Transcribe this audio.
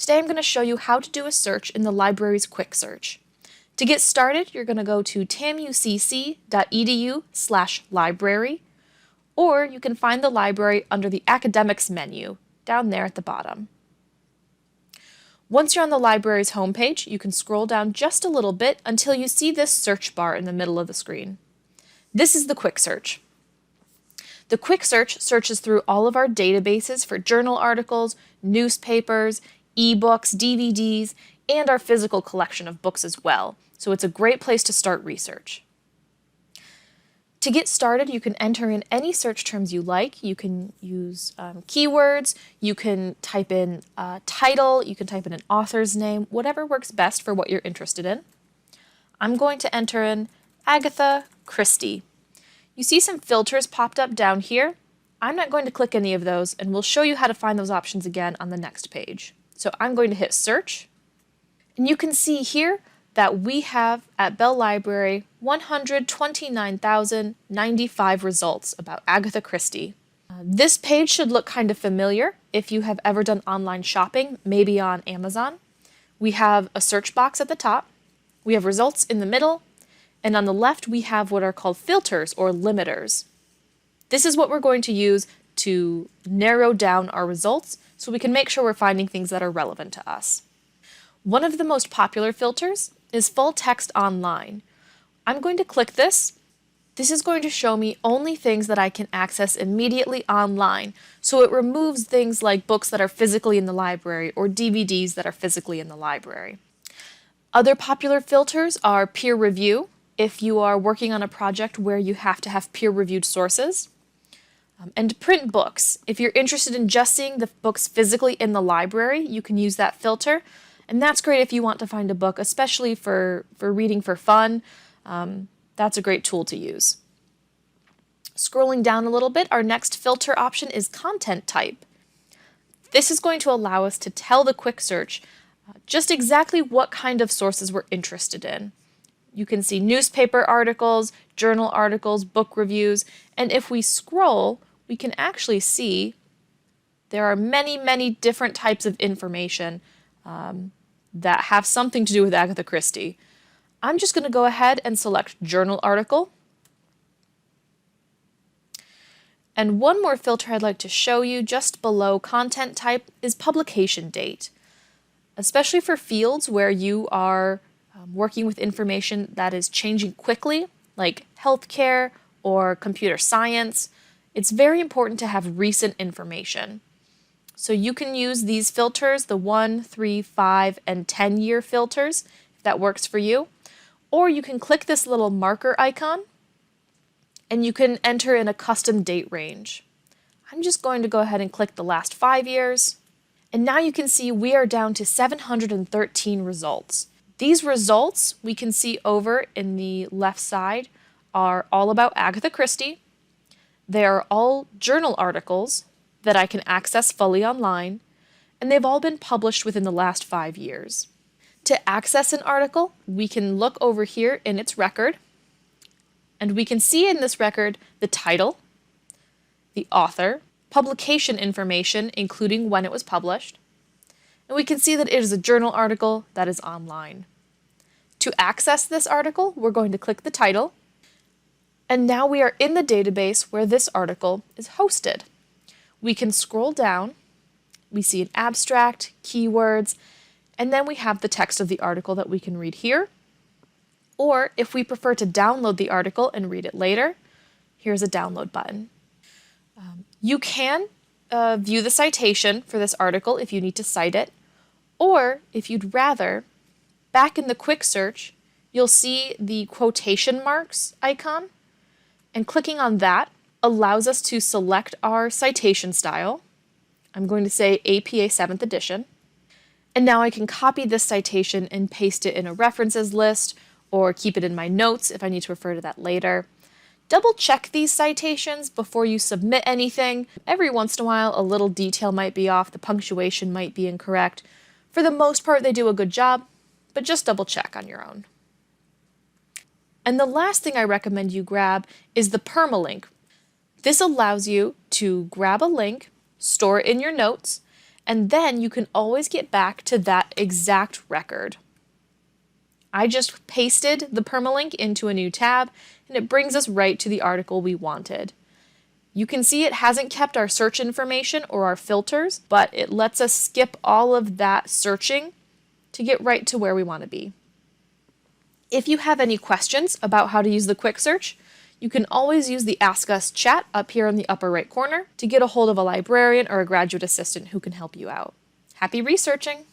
Today I'm going to show you how to do a search in the library's Quick Search. To get started, you're going to go to tamucc.edu/library, or you can find the library under the Academics menu down there at the bottom. Once you're on the library's homepage, you can scroll down just a little bit until you see this search bar in the middle of the screen. This is the Quick Search. The Quick Search searches through all of our databases for journal articles, newspapers, ebooks, DVDs, and our physical collection of books as well, so it's a great place to start research. To get started, you can enter in any search terms you like. You can use keywords, you can type in a title, you can type in an author's name, whatever works best for what you're interested in. I'm going to enter in Agatha Christie. You see some filters popped up down here. I'm not going to click any of those, and we'll show you how to find those options again on the next page. So I'm going to hit search, and you can see here that we have at Bell Library 129,095 results about Agatha Christie. This page should look kind of familiar if you have ever done online shopping, maybe on Amazon. We have a search box at the top, we have results in the middle, and on the left we have what are called filters or limiters. This is what we're going to use to narrow down our results so we can make sure we're finding things that are relevant to us. One of the most popular filters is full text online. I'm going to click this. This is going to show me only things that I can access immediately online, so it removes things like books that are physically in the library or DVDs that are physically in the library. Other popular filters are peer review, if you are working on a project where you have to have peer-reviewed sources. And print books. If you're interested in just seeing the books physically in the library, you can use that filter. And that's great if you want to find a book, especially for reading for fun. That's a great tool to use. Scrolling down a little bit, our next filter option is content type. This is going to allow us to tell the Quick Search just exactly what kind of sources we're interested in. You can see newspaper articles, journal articles, book reviews, and if we scroll, we can actually see there are many, many different types of information that have something to do with Agatha Christie. I'm just going to go ahead and select journal article. And one more filter I'd like to show you just below content type is publication date, especially for fields where you are working with information that is changing quickly, like healthcare or computer science. It's very important to have recent information. So you can use these filters, the 1, 3, 5, and 10-year filters, if that works for you. Or you can click this little marker icon, and you can enter in a custom date range. I'm just going to go ahead and click the last 5 years. And now you can see we are down to 713 results. These results we can see over in the left side are all about Agatha Christie. They are all journal articles that I can access fully online, and they've all been published within the last 5 years. To access an article, we can look over here in its record, and we can see in this record the title, the author, publication information including when it was published, and we can see that it is a journal article that is online. To access this article, we're going to click the title, and now we are in the database where this article is hosted. We can scroll down, we see an abstract, keywords, and then we have the text of the article that we can read here. Or if we prefer to download the article and read it later, here's a download button. You can view the citation for this article if you need to cite it, or if you'd rather, back in the Quick Search, you'll see the quotation marks icon, and clicking on that allows us to select our citation style. I'm going to say APA 7th edition. And now I can copy this citation and paste it in a references list or keep it in my notes if I need to refer to that later. Double check these citations before you submit anything. Every once in a while, a little detail might be off, the punctuation might be incorrect. For the most part, they do a good job, but just double check on your own. And the last thing I recommend you grab is the permalink. This allows you to grab a link, store it in your notes, and then you can always get back to that exact record. I just pasted the permalink into a new tab, and it brings us right to the article we wanted. You can see it hasn't kept our search information or our filters, but it lets us skip all of that searching to get right to where we want to be. If you have any questions about how to use the quick search, you can always use the Ask Us chat up here in the upper right corner to get a hold of a librarian or a graduate assistant who can help you out. Happy researching!